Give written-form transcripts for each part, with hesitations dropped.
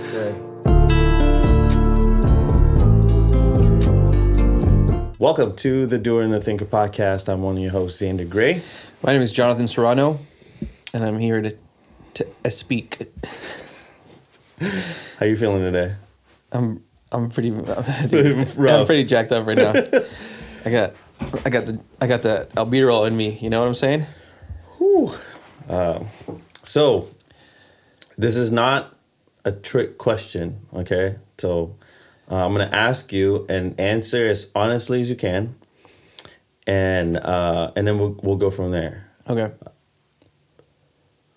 Okay. Welcome to the Doer and the Thinker podcast. I'm one of your hosts, Xander Gray. My name is Jonathan Serrano, and I'm here to speak. How you feeling today? I'm pretty Rough. I'm pretty jacked up right now. I got the albuterol in me. You know what I'm saying? Whew. So this is not a trick question, okay? So I'm gonna ask you and answer as honestly as you can, and then we'll go from there. Okay.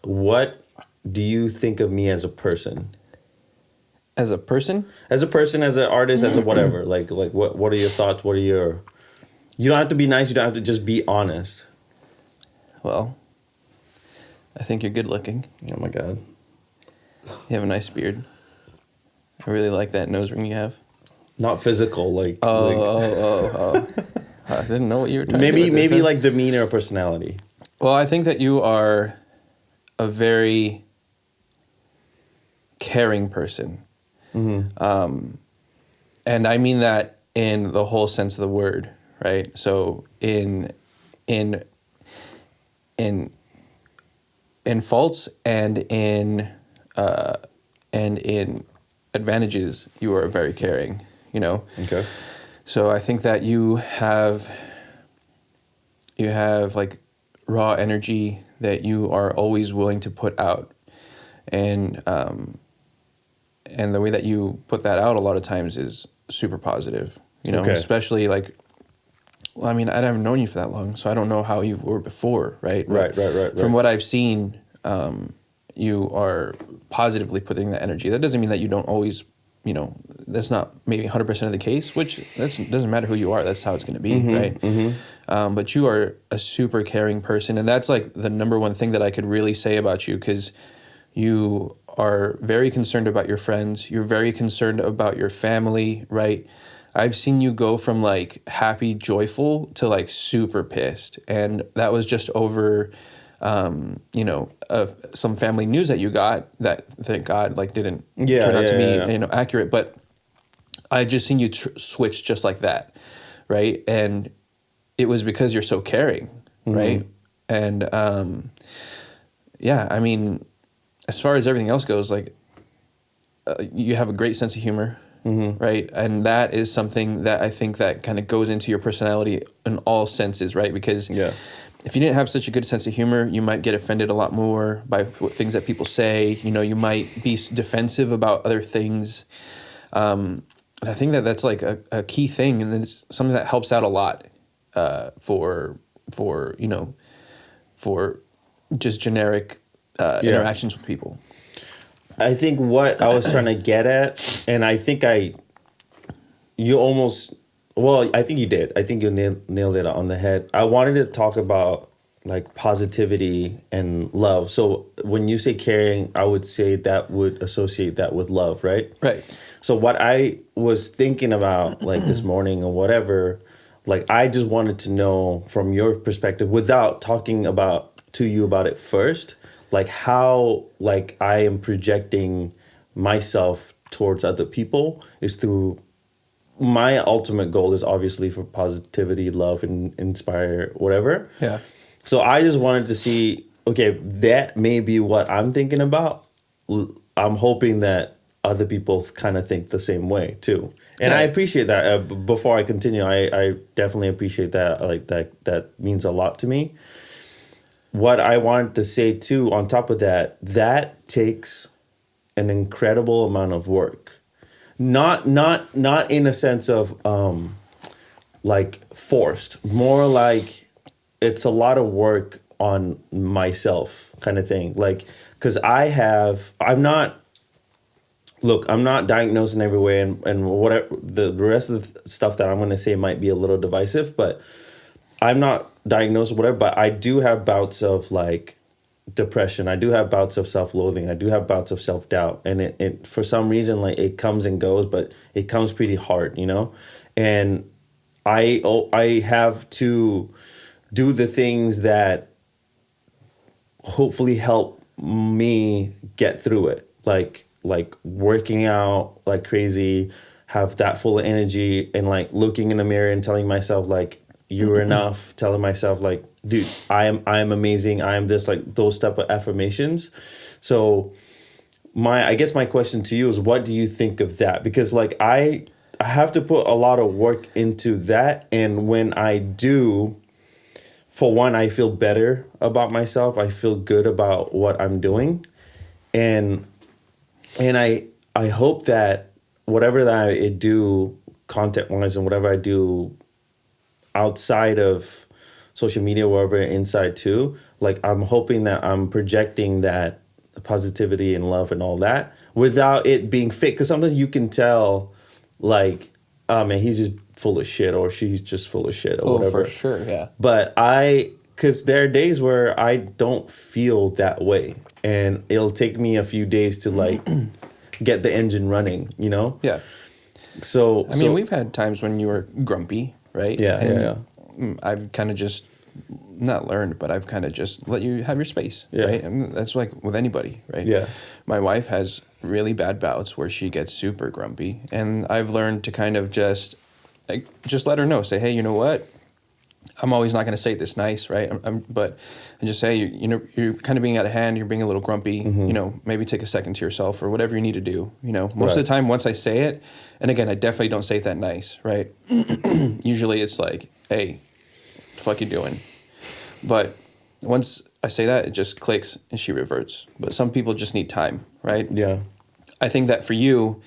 What do you think of me as a person? As a person? As a person, as an artist, as a whatever. Like what are your thoughts? What are your... You don't have to be nice. You don't have to, just be honest. Well, I think you're good looking. Oh my God. You have a nice beard. I really like that nose ring you have. Not physical, like... Oh. I didn't know what you were talking about. Maybe like demeanor or personality. Well, I think that you are a very caring person. Mm-hmm. And I mean that in the whole sense of the word, right? So in faults and in advantages, you are very caring, you know? Okay. So I think that you have like raw energy that you are always willing to put out, and the way that you put that out a lot of times is super positive, you know. Okay. Especially like, well, I mean, I haven't known you for that long, so I don't know how you were before, right? Right. From what I've seen, you are positively putting that energy. That doesn't mean that you don't always, you know, that's not maybe 100% of the case, which doesn't matter who you are. That's how it's going to be, right? Mm-hmm. But you are a super caring person, and that's like the number one thing that I could really say about you, because you are very concerned about your friends. You're very concerned about your family, right? I've seen you go from like happy, joyful to like super pissed, and that was just over, some family news that you got that, thank God, like didn't turn out to be accurate. But I just seen you switch just like that, right? And it was because you're so caring, right? And I mean, as far as everything else goes, like you have a great sense of humor. Mm-hmm. Right, and that is something that I think that kind of goes into your personality in all senses, right? Because if you didn't have such a good sense of humor, you might get offended a lot more by things that people say. You know, you might be defensive about other things, and I think that that's like a key thing, and then it's something that helps out a lot for just generic interactions with people. I think what I was trying to get at, and I think I think you did. I think you nailed it on the head. I wanted to talk about like positivity and love. So when you say caring, I would say that would associate that with love, right? Right. So what I was thinking about like this morning or whatever, like I just wanted to know from your perspective without talking to you about it first, like how like I am projecting myself towards other people is through my ultimate goal is obviously for positivity, love, and inspire whatever. Yeah. So I just wanted to see, okay, that may be what I'm thinking about. I'm hoping that other people kind of think the same way too. And I appreciate that. Before I continue, I definitely appreciate that. Like that means a lot to me. What I wanted to say too, on top of that takes an incredible amount of work. Not in a sense of like forced, more like it's a lot of work on myself kind of thing. Like, because I'm not diagnosed in every way, and whatever the rest of the stuff that I'm going to say might be a little divisive, but I'm not diagnosed or whatever, but I do have bouts of like depression. I do have bouts of self-loathing. I do have bouts of self-doubt. And it for some reason, like it comes and goes, but it comes pretty hard, you know? And I have to do the things that hopefully help me get through it. Like like working out like crazy, have that full of energy, and like looking in the mirror and telling myself like you're enough, telling myself like, dude, I am amazing, I am this, like those type of affirmations. So I guess my question to you is, what do you think of that? Because like I have to put a lot of work into that, and when I do, for one, I feel better about myself. I feel good about what I'm doing, and I hope that whatever that I do content wise and whatever I do outside of social media, wherever inside too, like I'm hoping that I'm projecting that positivity and love and all that without it being fake. Because sometimes you can tell, like, oh man, he's just full of shit, or she's just full of shit, or Oh, whatever. for sure, yeah. But because there are days where I don't feel that way, and it'll take me a few days to like get the engine running, you know? Yeah. So, I mean, we've had times when you were grumpy, right? Yeah, I've kind of just not learned, but I've kind of just let you have your space, Yeah. right? And that's like with anybody, right? Yeah. My wife has really bad bouts where she gets super grumpy, and I've learned to kind of just let her know, say, hey, you know what? I'm always not going to say this nice, right? But just say, you know, you're kind of being out of hand. You're being a little grumpy. You know, maybe take a second to yourself or whatever you need to do. You know, most of the time, once I say it, and again, I definitely don't say it that nice, right? Usually, it's like, hey, what the fuck you doing? But once I say that, it just clicks and she reverts. But some people just need time, right? Yeah. I think that for you,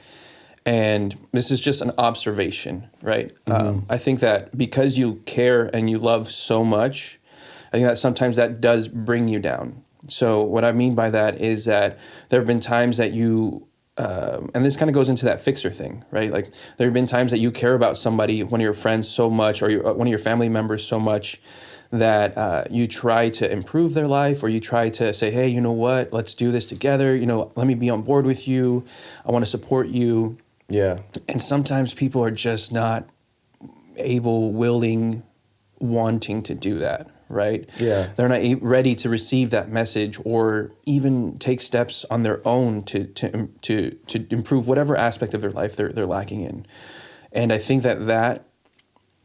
and this is just an observation, right? I think that because you care and you love so much, I think that sometimes that does bring you down. So what I mean by that is that there have been times that you, and this kind of goes into that fixer thing, right? Like there have been times that you care about somebody, one of your friends so much, or one of your family members so much, that you try to improve their life, or you try to say, hey, you know what, let's do this together. You know, let me be on board with you. I want to support you. Yeah. And sometimes people are just not able, willing, wanting to do that, right? Yeah. They're not ready to receive that message or even take steps on their own to improve whatever aspect of their life they're lacking in. And I think that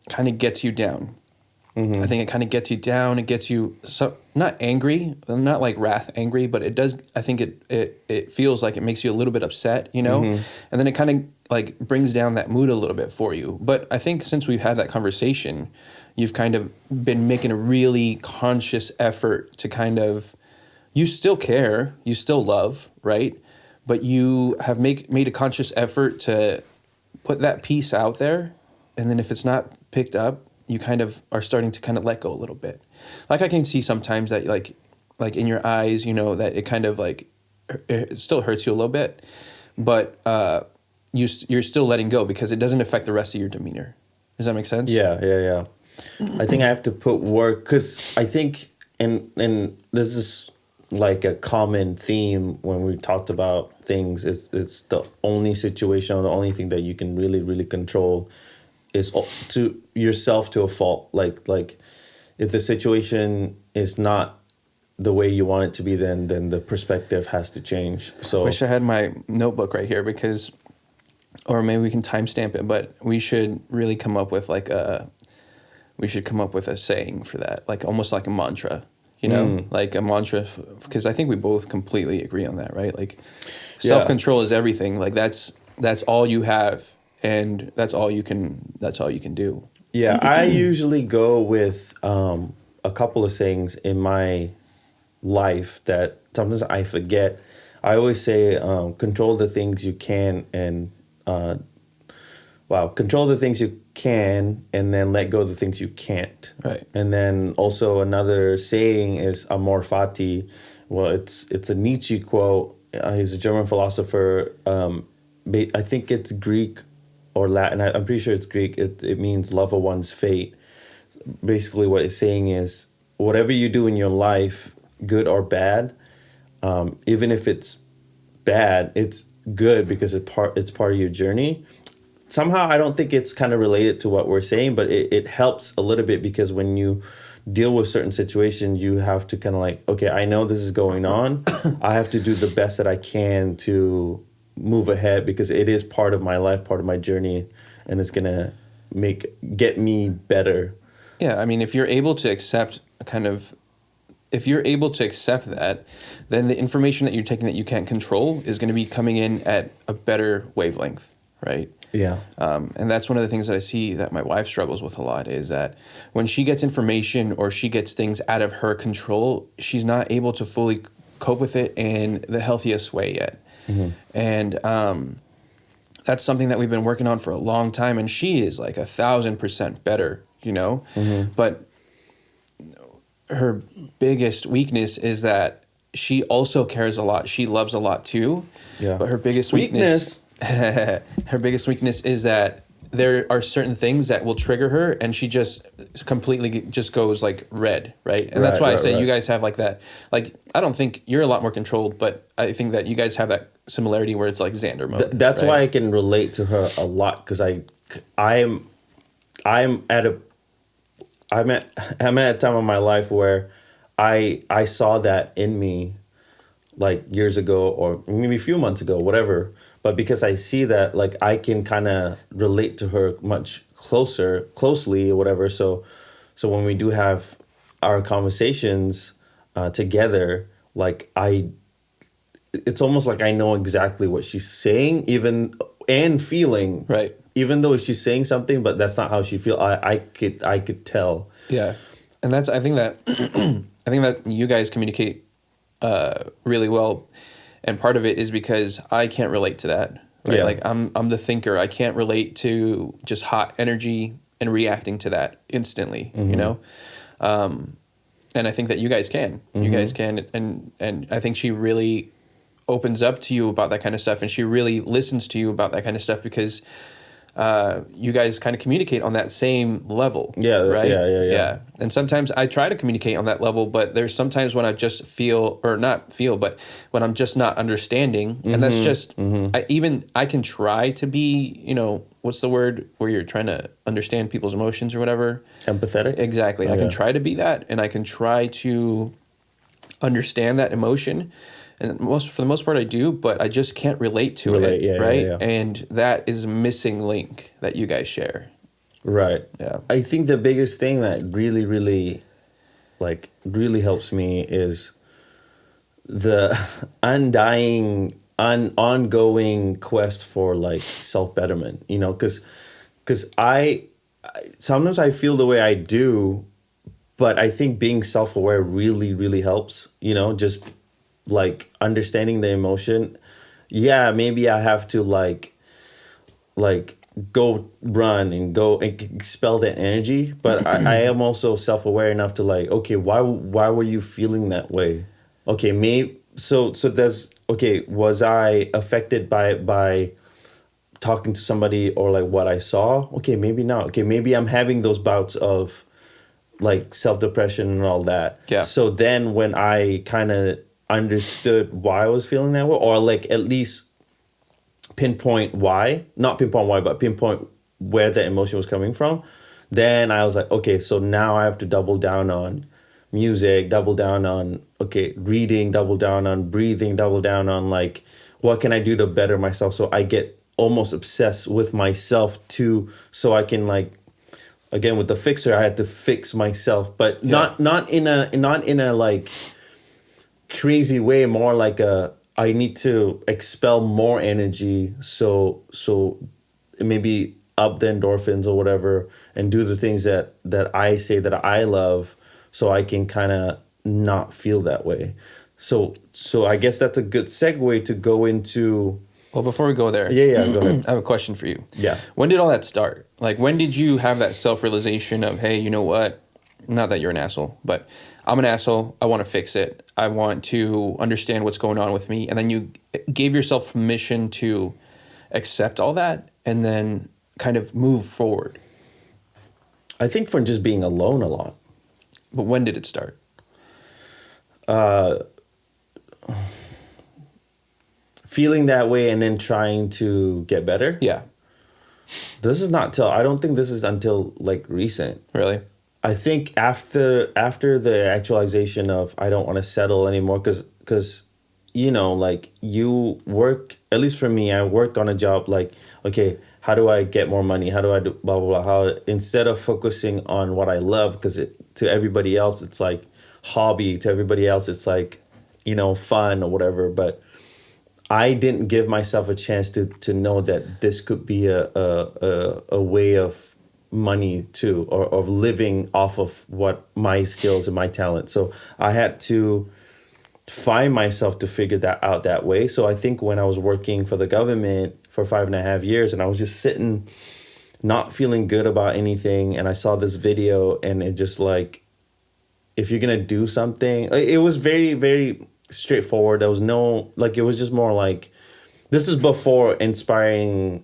kind of gets you down. I think it kind of gets you down. It gets you not angry, not like wrath angry, but it does. I think it feels like it makes you a little bit upset, you know, and then it kind of like brings down that mood a little bit for you. But I think since we've had that conversation, you've kind of been making a really conscious effort to kind of, you still care, you still love, right? But you have made a conscious effort to put that piece out there, and then if it's not picked up, you kind of are starting to kind of let go a little bit. Like I can see sometimes that like in your eyes, you know, that it kind of like, it still hurts you a little bit, but you're still letting go because it doesn't affect the rest of your demeanor. Does that make sense? Yeah. I think I have to put work, because I think, and this is like a common theme when we talked about things, it's the only situation or the only thing that you can really control is to yourself to a fault. Like if the situation is not the way you want it to be, then the perspective has to change. So Wish I had my notebook right here, because, or maybe we can timestamp it, but we should really come up with a saying for that, like almost like a mantra, you know, like a mantra, because I think we both completely agree on that, right? Like self-control is everything. Like that's all you have. And that's all you can do. Yeah, I usually go with a couple of sayings in my life that sometimes I forget. I always say, control the things you can, and control the things you can, and then let go of the things you can't. Right. And then also another saying is amor fati. Well, it's a Nietzsche quote. He's a German philosopher. I think it's Greek or Latin. I'm pretty sure it's Greek. It means love of one's fate. Basically what it's saying is, whatever you do in your life, good or bad, even if it's bad, it's good because it's part of your journey. Somehow I don't think it's kind of related to what we're saying, but it helps a little bit, because when you deal with certain situations, you have to kind of like, okay, I know this is going on. I have to do the best that I can to move ahead because it is part of my life, part of my journey, and it's gonna get me better. Yeah, I mean, if you're able to accept if you're able to accept that, then the information that you're taking that you can't control is going to be coming in at a better wavelength, right? Yeah. And that's one of the things that I see that my wife struggles with a lot is that when she gets information or she gets things out of her control, she's not able to fully cope with it in the healthiest way yet. Mm-hmm. And that's something that we've been working on for a long time. And she is like 1,000% better, you know? Mm-hmm. But her biggest weakness is that she also cares a lot. She loves a lot too. Yeah. But her biggest weakness her biggest weakness is that there are certain things that will trigger her and she just completely just goes like red, right? And that's why I say you guys have like that. Like, I don't think you're a lot more controlled, but I think that you guys have that similarity where it's like Xander mode. That's why I can relate to her a lot because I'm at a time in my life where I saw that in me like years ago or maybe a few months ago, whatever. But because I see that, like, I can kind of relate to her much closely or whatever. So when we do have our conversations together, like it's almost like I know exactly what she's saying, and feeling. Right. Even though she's saying something, but that's not how she feels. I could tell. Yeah, and I think that you guys communicate really well. And part of it is because I can't relate to that, right? Yeah. Like I'm the thinker. I can't relate to just hot energy and reacting to that instantly, you know? And I think that you guys can. Mm-hmm. You guys can. And I think she really opens up to you about that kind of stuff. And she really listens to you about that kind of stuff because you guys kind of communicate on that same level. Yeah. Right? Yeah. And sometimes I try to communicate on that level, but there's sometimes when I just but when I'm just not understanding. Mm-hmm. And that's just, I can try to be, you know, what's the word where you're trying to understand people's emotions or whatever? Empathetic? Exactly. I can try to be that, and I can try to understand that emotion. And for the most part, I do, but I just can't relate to it, right? Yeah. And that is a missing link that you guys share. Right. Yeah. I think the biggest thing that really, really, really helps me is the undying, ongoing quest for, like, self-betterment, you know? Because I sometimes I feel the way I do, but I think being self-aware really, really helps, you know, just like understanding the emotion. Yeah, maybe I have to like go run and go and expel that energy, but I am also self-aware enough to like, okay, why were you feeling that way? Okay, was I affected by talking to somebody or like what I saw? Okay, maybe not. Okay, maybe I'm having those bouts of like self-depression and all that. Yeah. So then when I kind of understood why I was feeling that way, or like at least pinpoint why, not pinpoint why, but pinpoint where the emotion was coming from, then I was like, okay, so now I have to double down on music, double down on, reading, double down on breathing, double down on like, what can I do to better myself? So I get almost obsessed with myself too, so I can like, again, with the fixer, I had to fix myself, but not in a like crazy way, more like I need to expel more energy, so maybe up the endorphins or whatever, and do the things that I say that I love, so I can kind of not feel that way. So I guess that's a good segue to go into. Well, before we go there, yeah, go ahead. I have a question for you. Yeah. When did all that start? Like, when did you have that self-realization of, hey, you know what? Not that you're an asshole, but I'm an asshole. I want to fix it. I want to understand what's going on with me. And then you gave yourself permission to accept all that and then kind of move forward. I think from just being alone a lot. But when did it start? Feeling that way and then trying to get better. Yeah. I don't think this is until like recent. Really? I think after the actualization of I don't want to settle anymore, because you know, like you work, at least for me, I work on a job like, okay, how do I get more money? How do I do blah, blah, blah? How, instead of focusing on what I love, because to everybody else, it's like hobby. To everybody else, it's like, you know, fun or whatever. But I didn't give myself a chance to know that this could be a way of money too, or of living off of what my skills and my talent. So I had to find myself to figure that out that way. So I think when I was working for the government for 5.5 years and I was just sitting not feeling good about anything, and I saw this video, and it just like, if you're gonna do something, it was very, very straightforward. There was no, like, it was just more like, this is before inspiring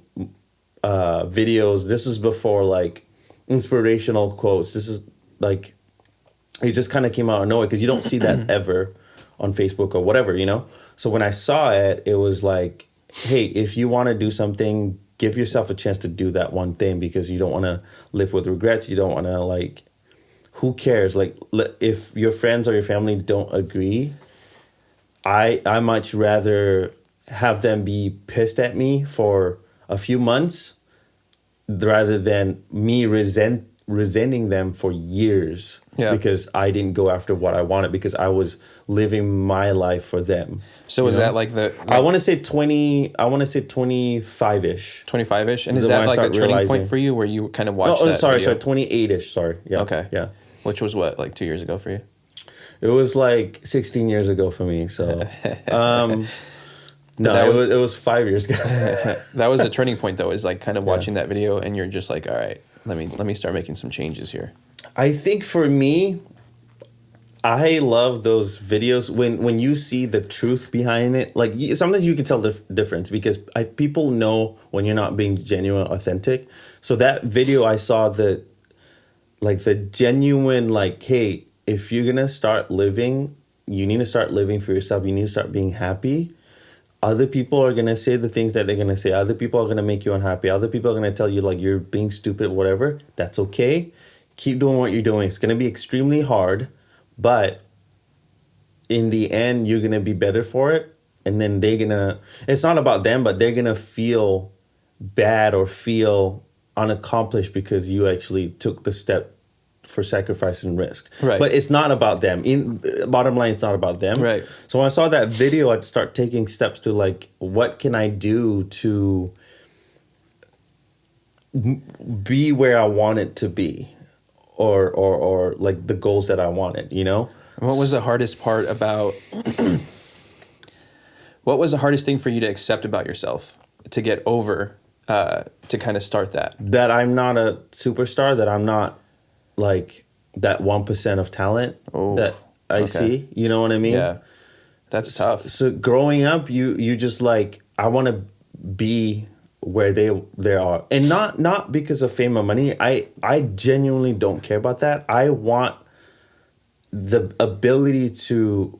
videos. This is before like inspirational quotes. This is like, it just kind of came out of nowhere, because you don't see that ever on Facebook or whatever, you know? So when I saw it, it was like, hey, if you want to do something, give yourself a chance to do that one thing, because you don't want to live with regrets. You don't want to, like, who cares? Like, if your friends or your family don't agree, I much rather have them be pissed at me for a few months rather than me resenting them for years. Yeah. Because I didn't go after what I wanted, because I was living my life for them. So was that like the... Like, I want to say 25-ish. 25-ish? And is Is when that I like a start turning realizing. point for you where you kind of watched No, that sorry, video? 28-ish, sorry. Yeah. Okay. Yeah. Which was what, like 2 years ago for you? It was like 16 years ago for me, so... No, that it was 5 years ago. That was a turning point, though, is like kind of watching that video and you're just like, all right, let me start making some changes here. I think for me, I love those videos when you see the truth behind it. Like, sometimes you can tell the difference, because people know when you're not being genuine, authentic. So that video, I saw the genuine, like, hey, if you're gonna start living, you need to start living for yourself. You need to start being happy. Other people are gonna say the things that they're gonna say. Other people are gonna make you unhappy. Other people are gonna tell you like you're being stupid, whatever. That's okay. Keep doing what you're doing. It's gonna be extremely hard, but in the end, you're gonna be better for it. And then it's not about them, but they're gonna feel bad or feel unaccomplished because you actually took the step for sacrifice and risk. Right. But it's not about them. Bottom line, it's not about them. Right. So when I saw that video, I'd start taking steps to like, what can I do to be where I want it to be, or like the goals that I wanted, you know? What was the hardest part about... What was the hardest thing for you to accept about yourself, to get over, to kind of start that? That I'm not a superstar, that I'm not like that 1% of talent that I see. You know what I mean? Yeah, that's tough. So growing up, you just like, I want to be where they are, and not because of fame or money. I genuinely don't care about that. I want the ability to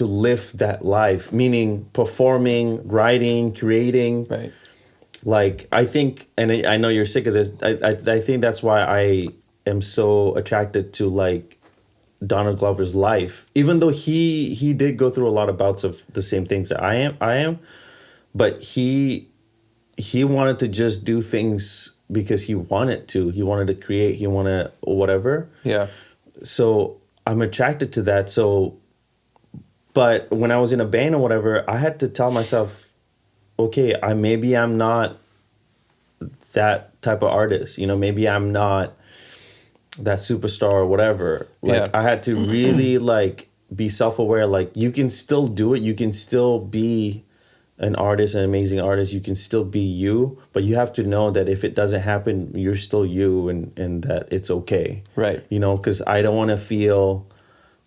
live that life, meaning performing, writing, creating. Right. Like, I think, and I know you're sick of this, I think that's why I am so attracted to like Donald Glover's life, even though he did go through a lot of bouts of the same things that I am, but he wanted to just do things because he wanted to create, he wanted whatever. Yeah. So I'm attracted to that. So, but when I was in a band or whatever, I had to tell myself, okay, maybe I'm not that type of artist, you know, maybe I'm not that superstar or whatever. Like, I had to really like be self-aware. Like, you can still do it. You can still be an artist, an amazing artist. You can still be you, but you have to know that if it doesn't happen, you're still you, and that it's okay. Right. You know, because I don't want to feel,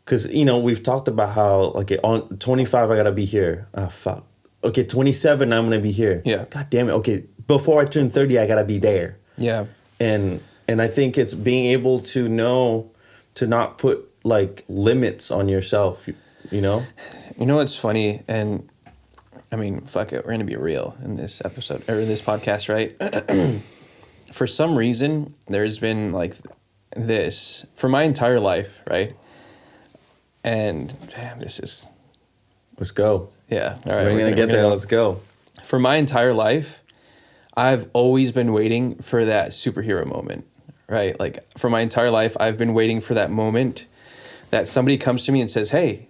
because, you know, we've talked about how, like, on 25, I got to be here. Ah, fuck. Okay, 27, I'm going to be here. Yeah. God damn it. Okay, before I turn 30, I got to be there. Yeah. And I think it's being able to know to not put like limits on yourself, you know? You know what's funny? And I mean, fuck it, we're going to be real in this episode, or in this podcast, right? For some reason, there's been like this for my entire life, right? And damn, this is Let's go. Yeah. All right. We're gonna get there. go. Let's go. For my entire life, I've always been waiting for that superhero moment, right? Like for my entire life, I've been waiting for that moment that somebody comes to me and says, "Hey,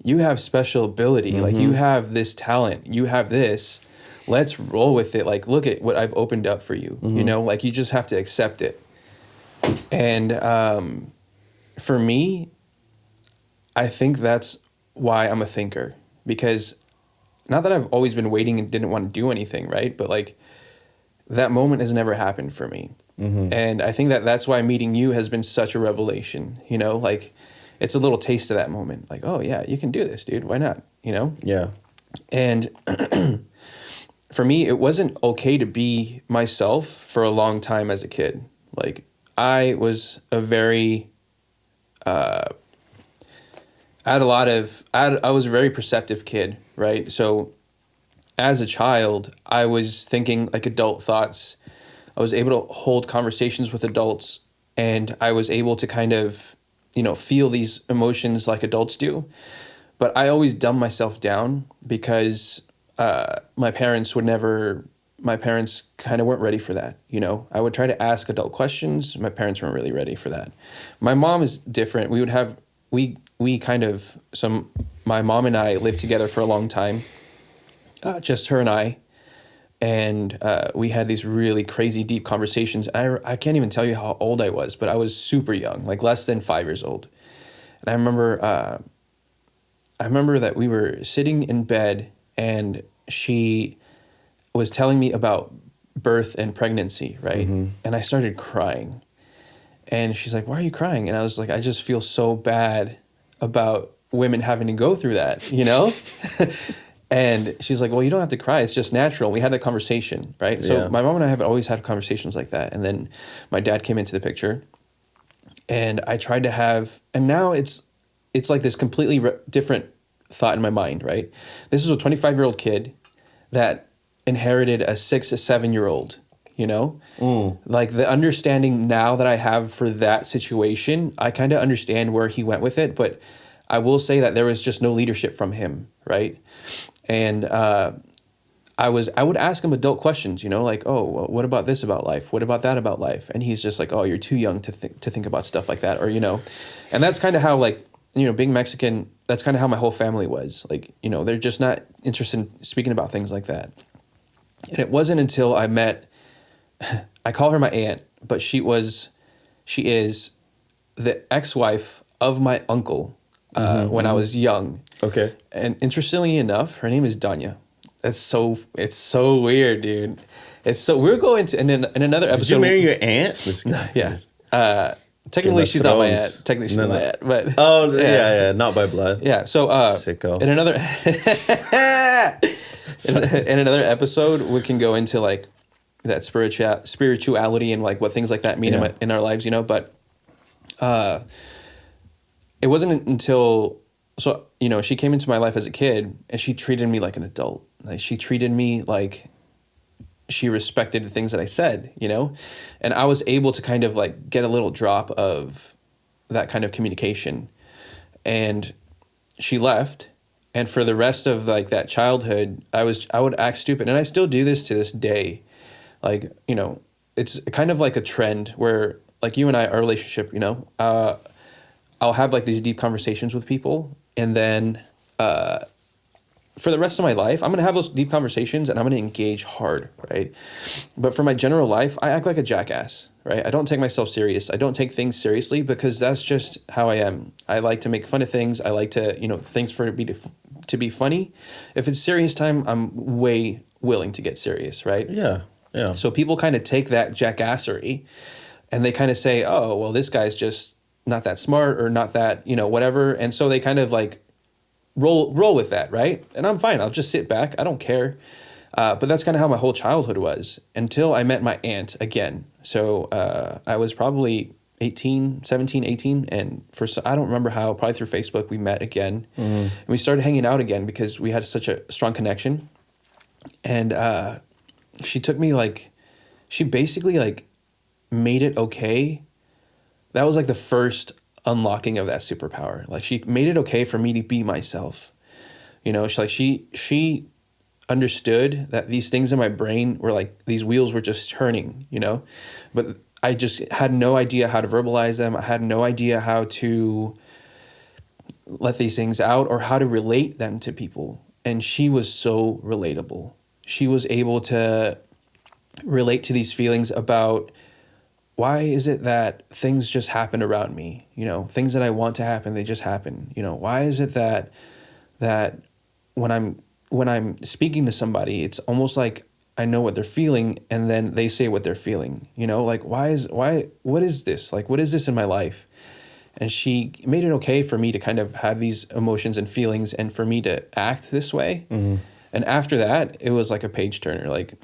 you have special ability. Like you have this talent. You have this. Let's roll with it. Like look at what I've opened up for you. You know, like you just have to accept it." And for me, I think that's why I'm a thinker, because not that I've always been waiting and didn't want to do anything, right? But like that moment has never happened for me. And I think that that's why meeting you has been such a revelation, you know, like it's a little taste of that moment. Like, oh yeah, you can do this, dude. Why not? You know? Yeah. And for me, it wasn't okay to be myself for a long time as a kid. Like I was a very, I was a very perceptive kid, right? So as a child, I was thinking like adult thoughts. I was able to hold conversations with adults, and I was able to kind of, you know, feel these emotions like adults do. But I always dumbed myself down because my parents kind of weren't ready for that. You know, I would try to ask adult questions. My parents weren't really ready for that. My mom is different. My mom and I lived together for a long time, just her and I. And we had these really crazy deep conversations. I can't even tell you how old I was, but I was super young, like less than 5 years old. And I remember that we were sitting in bed and she was telling me about birth and pregnancy, right? And I started crying. And she's like, "Why are you crying?" And I was like, "I just feel so bad about women having to go through that, you know?" And she's like, "Well, you don't have to cry. It's just natural." We had that conversation, right? So my mom and I have always had conversations like that. And then my dad came into the picture, and I tried to have, and now it's like this completely different thought in my mind, right? This is a 25-year-old kid that inherited a 6 or 7-year-old, you know? Like the understanding now that I have for that situation, I kind of understand where he went with it, but I will say that there was just no leadership from him, right? And I would ask him adult questions, you know, like, "Oh, well, what about this about life? What about that about life?" And he's just like, "Oh, you're too young to think about stuff like that," or you know, and that's kind of how, like, you know, being Mexican, that's kind of how my whole family was. Like, you know, they're just not interested in speaking about things like that. And it wasn't until I met, I call her my aunt, but she is the ex-wife of my uncle when I was young. Okay. And interestingly enough, her name is Danya. It's so weird, dude. It's so we're going to in another episode. Did you marry your aunt? Yeah. Technically, she's not my aunt. Technically, she's my aunt, but yeah, not by blood. Yeah. So Sicko. in another in another episode, we can go into like that spirituality and like what things like that mean in our lives, you know. But it wasn't until you know, she came into my life as a kid and she treated me like an adult. Like she treated me like she respected the things that I said, you know? And I was able to kind of like get a little drop of that kind of communication. And she left. And for the rest of like that childhood, I would act stupid. And I still do this to this day. Like, you know, it's kind of like a trend where like you and I, our relationship, you know, I'll have like these deep conversations with people. And then for the rest of my life, I'm going to have those deep conversations and I'm going to engage hard, right? But for my general life, I act like a jackass, right? I don't take myself serious. I don't take things seriously because that's just how I am. I like to make fun of things. I like to, you know, things for it to be funny. If it's serious time, I'm way willing to get serious, right? Yeah, yeah. So people kind of take that jackassery and they kind of say, "Oh, well, this guy's just not that smart or not that, you know, whatever." And so they kind of like roll with that, right? And I'm fine. I'll just sit back. I don't care. But that's kind of how my whole childhood was until I met my aunt again. So I was probably 17, 18. And I don't remember how, probably through Facebook, we met again. And we started hanging out again because we had such a strong connection. And she took me like, she basically like made it okay. That was like the first unlocking of that superpower. Like she made it okay for me to be myself. You know, she understood that these things in my brain were like these wheels were just turning, you know, but I just had no idea how to verbalize them. I had no idea how to let these things out or how to relate them to people. And she was so relatable. She was able to relate to these feelings about why is it that things just happen around me? You know, things that I want to happen, they just happen. You know, why is it that when I'm speaking to somebody, it's almost like I know what they're feeling and then they say what they're feeling. You know, like what is this? Like what is this in my life? And she made it okay for me to kind of have these emotions and feelings and for me to act this way. Mm-hmm. And after that, it was like a page turner. Like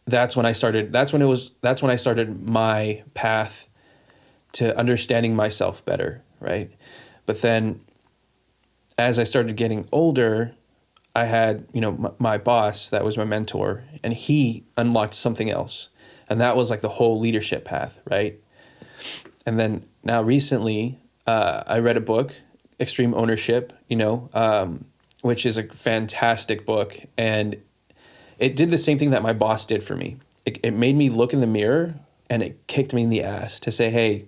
that's when I started my path to understanding myself better, right? But then as I started getting older, I had, you know, my boss that was my mentor, and he unlocked something else. And that was like the whole leadership path, right? And then now recently, I read a book, Extreme Ownership, you know, which is a fantastic book. And it did the same thing that my boss did for me. It made me look in the mirror and it kicked me in the ass to say, hey,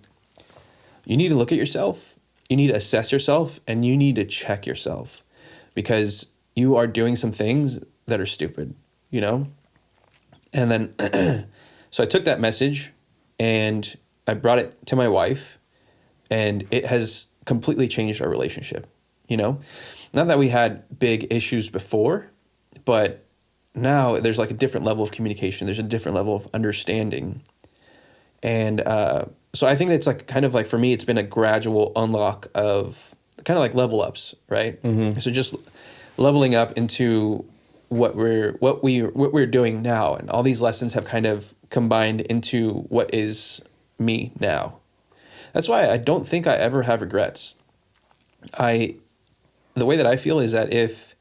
you need to look at yourself, you need to assess yourself, and you need to check yourself because you are doing some things that are stupid, you know? And then, so I took that message and I brought it to my wife, and it has completely changed our relationship, you know? Not that we had big issues before, but now there's like a different level of communication. There's a different level of understanding. And so I think that's like kind of like, for me, it's been a gradual unlock of kind of like level ups, right? Mm-hmm. So just leveling up into what we're doing now. And all these lessons have kind of combined into what is me now. That's why I don't think I ever have regrets. The way that I feel is that if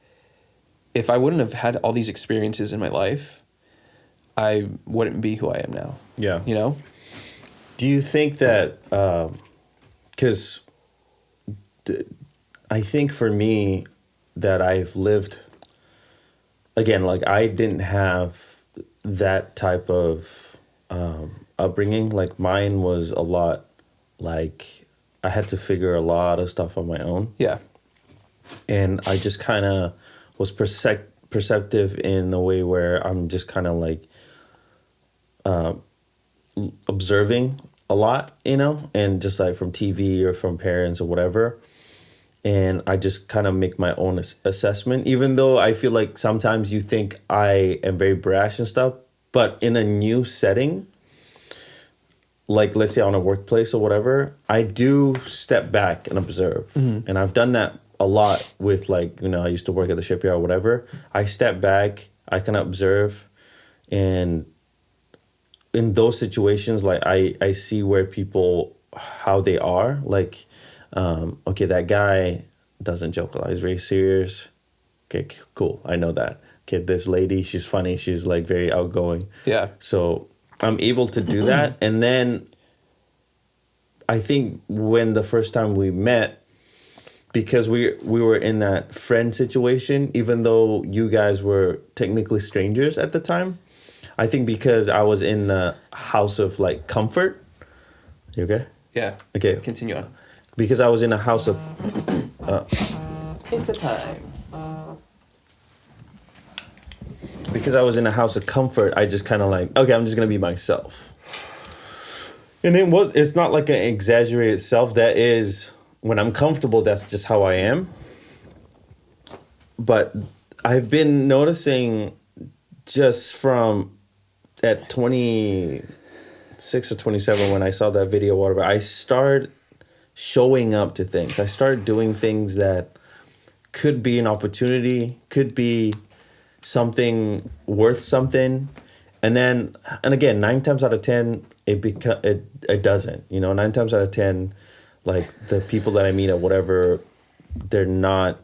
I wouldn't have had all these experiences in my life, I wouldn't be who I am now. Yeah. You know? Do you think that, because I think for me that I've lived, again, like I didn't have that type of upbringing. Like mine was a lot, like I had to figure a lot of stuff on my own. Yeah. And I just kind of was perceptive in a way where I'm just kind of like observing a lot, you know, and just like from TV or from parents or whatever. And I just kind of make my own assessment, even though I feel like sometimes you think I am very brash and stuff. But in a new setting, like let's say on a workplace or whatever, I do step back and observe. Mm-hmm. And I've done that a lot with, like, you know, I used to work at the shipyard or whatever. I step back, I can observe, and in those situations, like I see where people, how they are. Like, okay, that guy doesn't joke a lot. He's very serious. Okay, cool. I know that. Okay, this lady, she's funny. She's like very outgoing. Yeah. So I'm able to do that. And then I think when the first time we met, because we were in that friend situation, even though you guys were technically strangers at the time, I think because I was in the house of like comfort. You okay? Yeah. Okay. Continue on. Because I was in a house of... It's a time. Because I was in a house of comfort, I just kind of like, okay, I'm just going to be myself. And it's not like an exaggerated self. That is, when I'm comfortable, that's just how I am. But I've been noticing just from at 26 or 27 when I saw that video or whatever, I started showing up to things. I started doing things that could be an opportunity, could be something worth something. And again, 9 times out of 10, it doesn't. You know, 9 times out of 10, like the people that I meet or whatever, they're not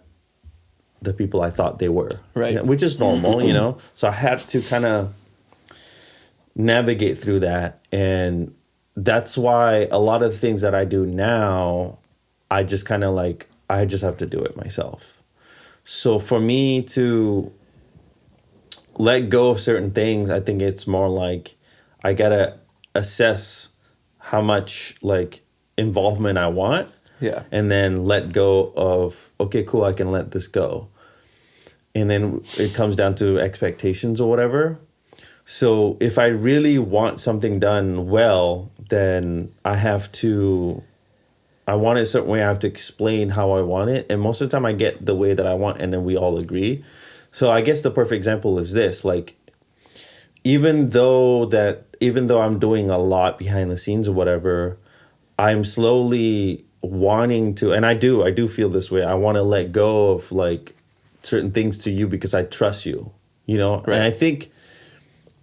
the people I thought they were. Right. You know, which is normal, you know? So I had to kind of navigate through that. And that's why a lot of the things that I do now, I just kind of like, I just have to do it myself. So for me to let go of certain things, I think it's more like I gotta assess how much like involvement I want. Yeah. And then let go of, okay, cool, I can let this go. And then it comes down to expectations or whatever. So if I really want something done well, then I want it a certain way. I have to explain how I want it. And most of the time I get the way that I want, and then we all agree. So I guess the perfect example is this, like, even though I'm doing a lot behind the scenes or whatever, I'm slowly wanting to, and I do feel this way. I want to let go of like certain things to you because I trust you, you know? Right. And I think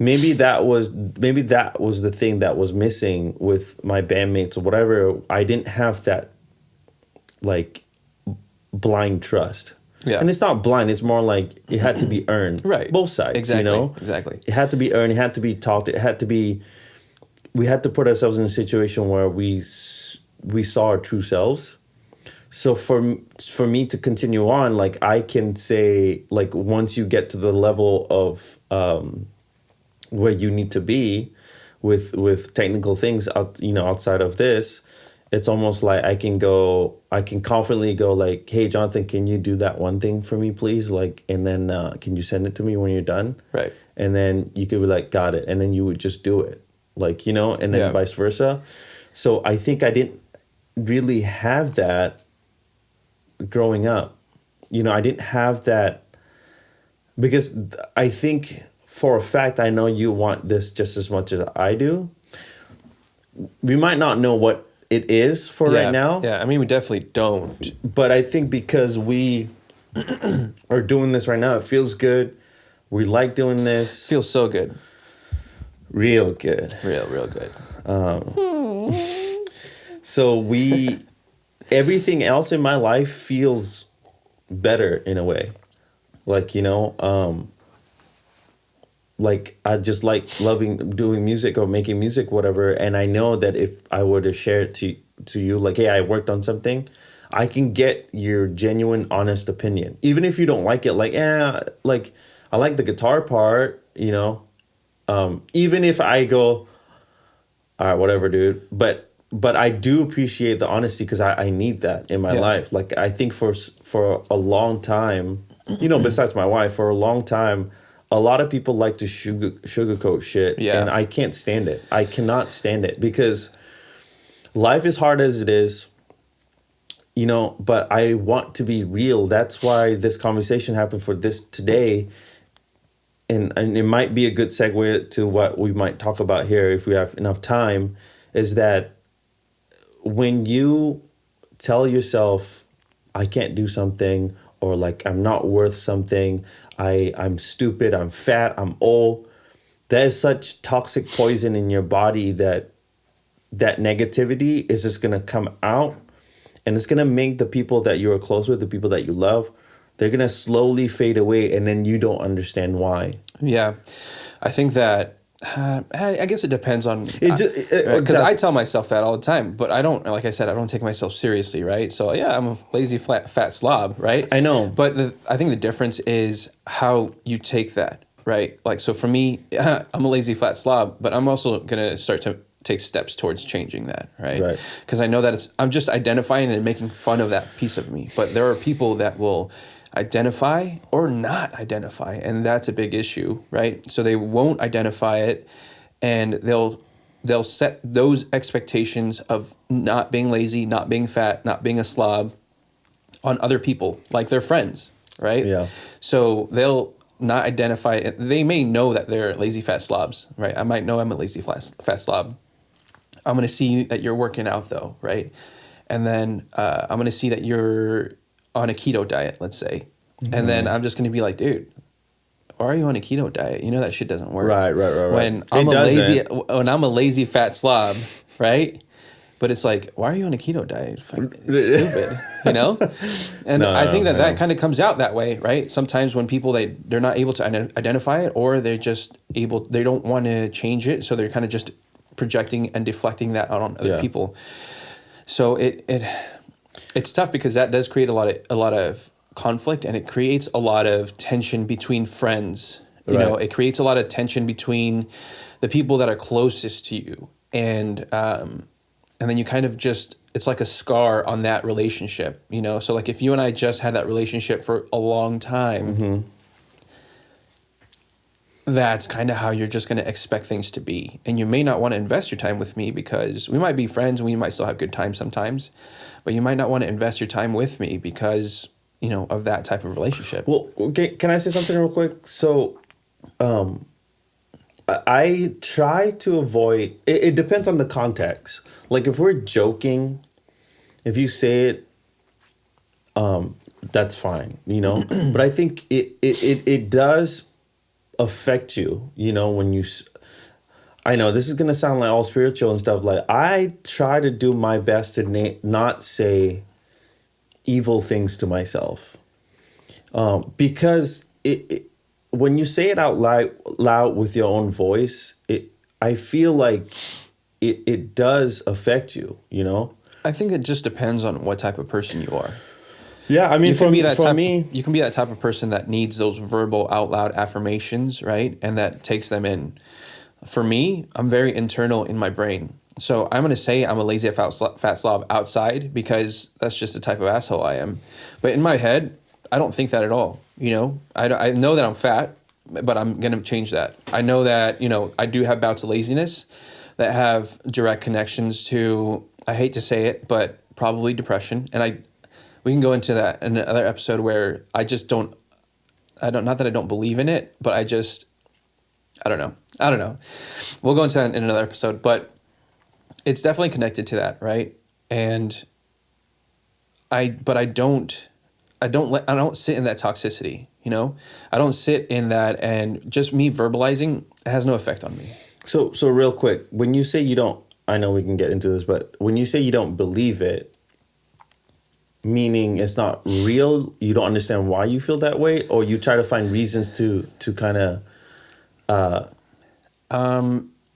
maybe that was the thing that was missing with my bandmates or whatever. I didn't have that like blind trust. Yeah. And it's not blind, it's more like it had to be earned. Right. Both sides, Exactly. you know? Exactly. It had to be earned, it had to be talked, we had to put ourselves in a situation where we saw our true selves. So for me to continue on, like I can say, like once you get to the level of where you need to be with technical things outside of this, it's almost like I can confidently go like, hey Jonathan, can you do that one thing for me please, like, and then can you send it to me when you're done? Right. And then you could be like, got it, and then you would just do it, like, you know, and then vice versa. So I think I didn't really have that growing up. You know, I didn't have that because I think for a fact I know you want this just as much as I do. We might not know what it is for right now. Yeah, I mean, we definitely don't. But I think because we are doing this right now, it feels good. We like doing this. Feels so good. Real good. Real good. So everything else in my life feels better in a way. Like, you know, like I just like loving doing music or making music, whatever. And I know that if I were to share it to you, like, hey, I worked on something, I can get your genuine, honest opinion. Even if you don't like it, like, like I like the guitar part, you know. Even if I go, all right, whatever, dude. But I do appreciate the honesty because I need that in my life. Like I think for a long time, you know, besides my wife, for a long time, a lot of people like to sugarcoat shit. Yeah. And I can't stand it. I cannot stand it because life is hard as it is, you know, but I want to be real. That's why this conversation happened for this today. And it might be a good segue to what we might talk about here if we have enough time, is that when you tell yourself, I can't do something, or like I'm not worth something, I'm stupid, I'm fat, I'm old, that is such toxic poison in your body that negativity is just going to come out, and it's going to make the people that you are close with, the people that you love, they're going to slowly fade away, and then you don't understand why. Yeah. I think that, I guess it depends on, because I tell myself that all the time, but I don't, like I said, I don't take myself seriously, right? So yeah, I'm a lazy, fat slob, right? I know. But I think the difference is how you take that, right? Like, so for me, I'm a lazy, fat slob, but I'm also going to start to take steps towards changing that, right? Because I know that I'm just identifying and making fun of that piece of me. But there are people that will identify or not identify, and that's a big issue, right? So they won't identify it, and they'll set those expectations of not being lazy, not being fat, not being a slob on other people, like their friends, right? Yeah. So they'll not identify it. They may know that they're lazy, fat slobs, right? I might know I'm a lazy, fat slob. I'm going to see that you're working out though, right? And then I'm going to see that you're on a keto diet, let's say. Mm-hmm. And then I'm just going to be like, dude, why are you on a keto diet? You know that shit doesn't work. Right. When I'm a lazy fat slob, right? But it's like, why are you on a keto diet? It's stupid, you know? And I think that kind of comes out that way, right? Sometimes when people, they're not able to identify it, or they don't want to change it, so they're kind of just projecting and deflecting that out on other people. So It's tough because that does create a lot of conflict, and it creates a lot of tension between friends. You know, Right. it creates a lot of tension between the people that are closest to you, and then you kind of just, it's like a scar on that relationship. You know, so like if you and I just had that relationship for a long time, that's kind of how you're just going to expect things to be. And you may not want to invest your time with me because we might be friends and we might still have good times sometimes, but you might not want to invest your time with me because, you know, of that type of relationship. Well, okay, can I say something real quick? So, I try to avoid. It depends on the context. Like if we're joking, if you say it, that's fine, you know. But I think it does affect you, you know, when you. I know this is gonna sound like all spiritual and stuff. Like I try to do my best to not say evil things to myself, because when you say it out loud with your own voice, I feel like it does affect you, you know. I think it just depends on what type of person you are. Yeah, I mean, You can be that for type. me, You can be that type of person that needs those verbal, out loud affirmations, right? And that takes them in. For me, I'm very internal in my brain, so I'm gonna say I'm a lazy fat slob outside because that's just the type of asshole I am. But in my head, I don't think that at all. You know, I know that I'm fat, but I'm gonna change that. I know that, you know, I do have bouts of laziness that have direct connections to, I hate to say it, but probably depression, and we can go into that in another episode where I don't, not that I don't believe in it, but I don't know. I don't know. We'll go into that in another episode, but it's definitely connected to that, right? And but I don't sit in that toxicity, you know? I don't sit in that, and just me verbalizing, it has no effect on me. so real quick, when you say you don't, I know we can get into this, but when you say you don't believe it, meaning it's not real, you don't understand why you feel that way, or you try to find reasons to kind of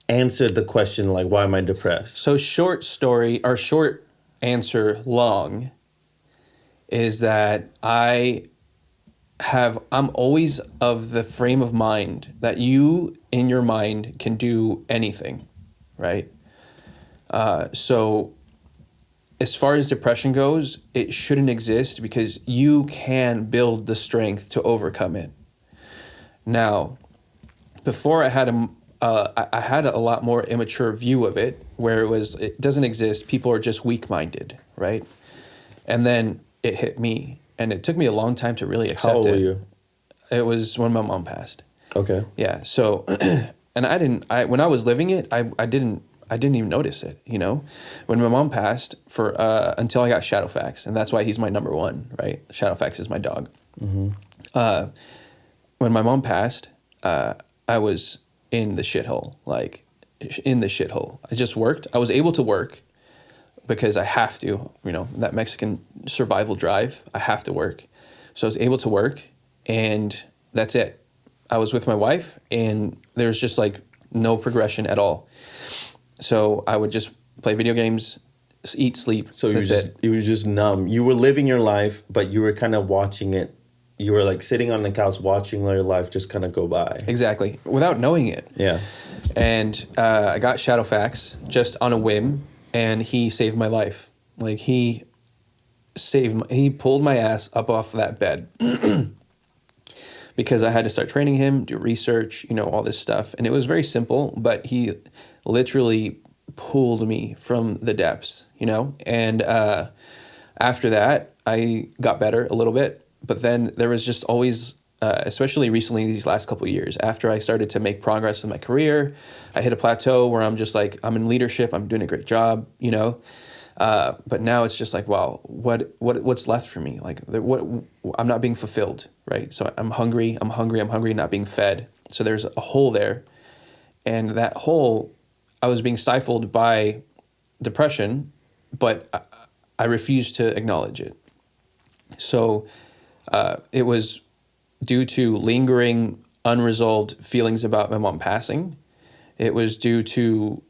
answer the question like, why am I depressed? So short story, or short answer long, is that I'm always of the frame of mind that you in your mind can do anything, right? So as far as depression goes, it shouldn't exist because you can build the strength to overcome it. Now, before I had a lot more immature view of it, where it doesn't exist. People are just weak-minded, right? And then it hit me, and it took me a long time to really accept it. How old were you? It was when my mom passed. Okay. Yeah. So, and when I was living it, I didn't even notice it. You know, when my mom passed, until I got Shadowfax, and that's why he's my number one, right? Shadowfax is my dog. When my mom passed, I was in the shithole, like in the shithole. I just worked. I was able to work because I have to, you know, that Mexican survival drive, I have to work. So I was able to work, and that's it. I was with my wife, and there's just like no progression at all. So I would just play video games, eat, sleep. So That's it. you were just numb. You were living your life, but you were kind of watching it. You were like sitting on the couch watching your life just kind of go by. Exactly, without knowing it. Yeah. And I got Shadowfax just on a whim, and he saved my life. Like he pulled my ass up off that bed because I had to start training him, do research, you know, all this stuff. And it was very simple, but he literally pulled me from the depths, you know? And after that, I got better a little bit. But then there was just always, especially recently these last couple of years, after I started to make progress in my career, I hit a plateau where I'm just like, I'm in leadership, I'm doing a great job, you know? But now it's just like, wow, what's left for me? Like, I'm not being fulfilled, right? So I'm hungry, not being fed. So there's a hole there. And that hole, I was being stifled by depression, but I refused to acknowledge it. So it was due to lingering, unresolved feelings about my mom passing. It was due to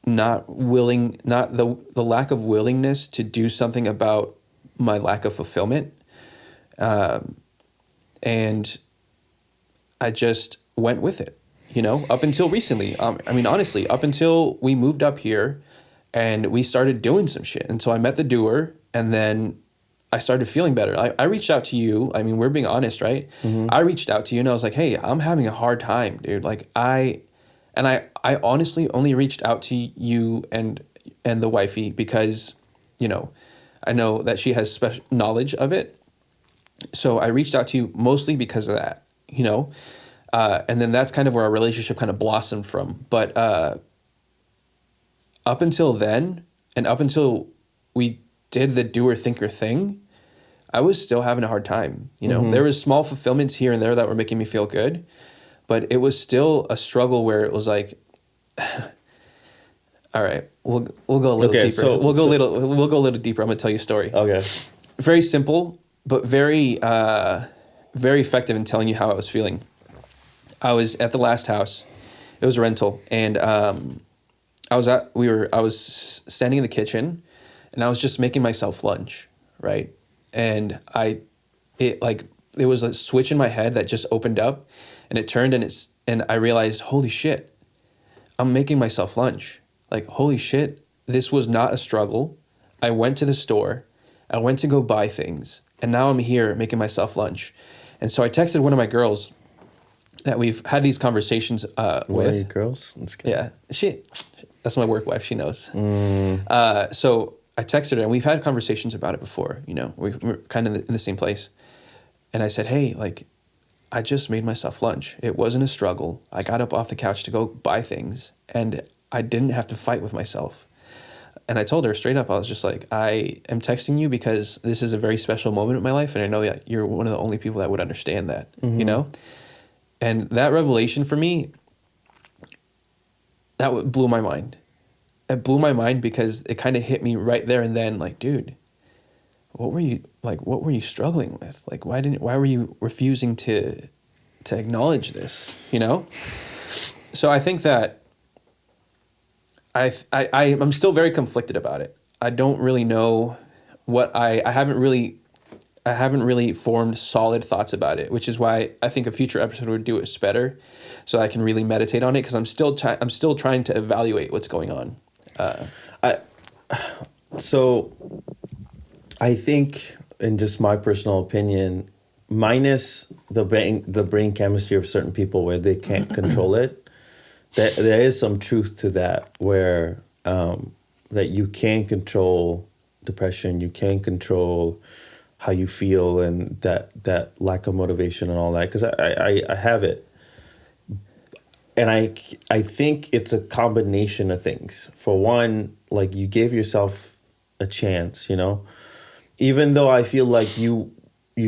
the lack of willingness to do something about my lack of fulfillment. And I just went with it, up until recently. I mean, honestly, up until we moved up here and we started doing some shit. And so I met the Doer, and then I started feeling better. I reached out to you. I mean, we're being honest, right? Mm-hmm. I reached out to you and I was like, hey, I'm having a hard time, dude. Like I honestly only reached out to you and the wifey because, I know that she has special knowledge of it. So I reached out to you mostly because of that, and then that's kind of where our relationship kind of blossomed from. But up until then, and up until we did the doer thinker thing, I was still having a hard time. Mm-hmm. There was small fulfillments here and there that were making me feel good, but it was still a struggle where it was like, all right, we'll go a little deeper. We'll go a little deeper. I'm gonna tell you a story. Okay. Very simple, but very very effective in telling you how I was feeling. I was at the last house. It was a rental, and I was standing in the kitchen, and I was just making myself lunch, right? And it was a switch in my head that just opened up, and it turned, and I realized, holy shit, I'm making myself lunch. Like, holy shit, this was not a struggle. I went to the store, I went to go buy things, and now I'm here making myself lunch. And so I texted one of my girls that we've had these conversations with. One of your girls? That's good. Yeah, that's my work wife, she knows. So I texted her, and we've had conversations about it before, we're kind of in the same place. And I said, hey, like, I just made myself lunch. It wasn't a struggle. I got up off the couch to go buy things, and I didn't have to fight with myself. And I told her straight up, I was just like, I am texting you because this is a very special moment in my life, and I know that you're one of the only people that would understand that, And that revelation for me, that blew my mind. It blew my mind because it kind of hit me right there and then, like, dude, what were you struggling with? Like, why were you refusing to acknowledge this, So I think that I'm still very conflicted about it. I don't really know what I haven't really formed solid thoughts about it, which is why I think a future episode would do it better, so I can really meditate on it, because I'm still trying to evaluate what's going on. So I think, in just my personal opinion, minus the brain chemistry of certain people where they can't control it, there is some truth to that, where that you can control depression, you can control how you feel, and that lack of motivation and all that, because I have it. And I think it's a combination of things. For one, like, you gave yourself a chance, even though I feel like you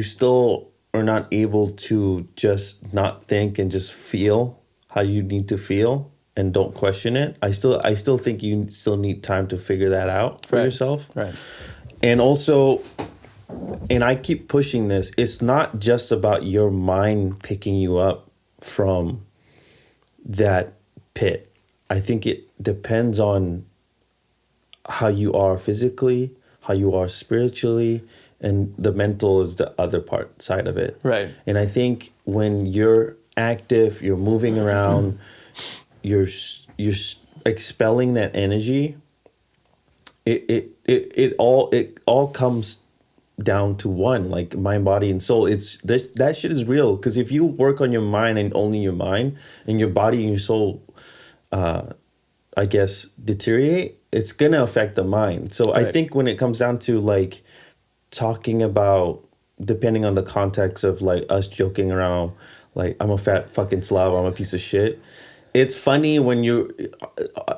still are not able to just not think and just feel how you need to feel and don't question it. I still think you still need time to figure that out for yourself. Right. And also, and I keep pushing this, it's not just about your mind picking you up from that pit. I think it depends on how you are physically, how you are spiritually, and the mental is the other side of it. Right. And I think when you're active, you're moving around, you're expelling that energy, it all comes down to one, like mind, body, and soul. It's that shit is real, because if you work on your mind and only your mind, and your body and your soul I guess deteriorate, it's gonna affect the mind. So right. I think when it comes down to like talking about, depending on the context of like us joking around, like, I'm a fat fucking slob, I'm a piece of shit, it's funny when you're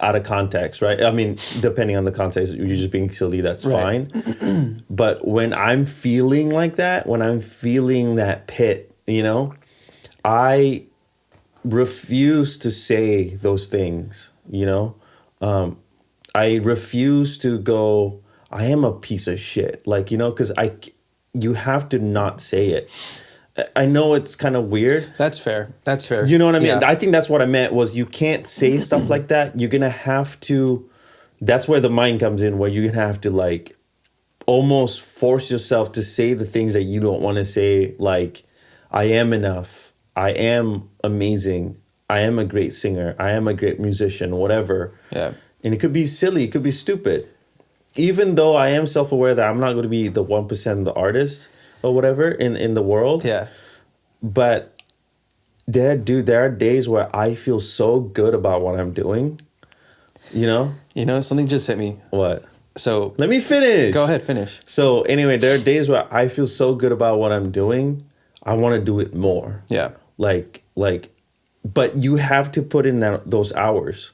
out of context, right? I mean, depending on the context, you're just being silly, that's right. fine. But when I'm feeling like that, when I'm feeling that pit, I refuse to say those things, I refuse to go, I am a piece of shit, like, because you have to not say it. I know it's kind of weird. That's fair. You know what I mean? Yeah. I think that's what I meant, was you can't say stuff like that. You're going to have to, that's where the mind comes in, where you're going to have to like almost force yourself to say the things that you don't want to say, like, I am enough, I am amazing, I am a great singer, I am a great musician, whatever. Yeah. And it could be silly, it could be stupid. Even though I am self-aware that I'm not going to be the 1% of the artists or whatever in the world. Yeah. But there are days where I feel so good about what I'm doing. You know? Something just hit me. What? So Let me finish. go ahead, finish. So anyway, there are days where I feel so good about what I'm doing. I want to do it more. Yeah. Like, but you have to put in those hours.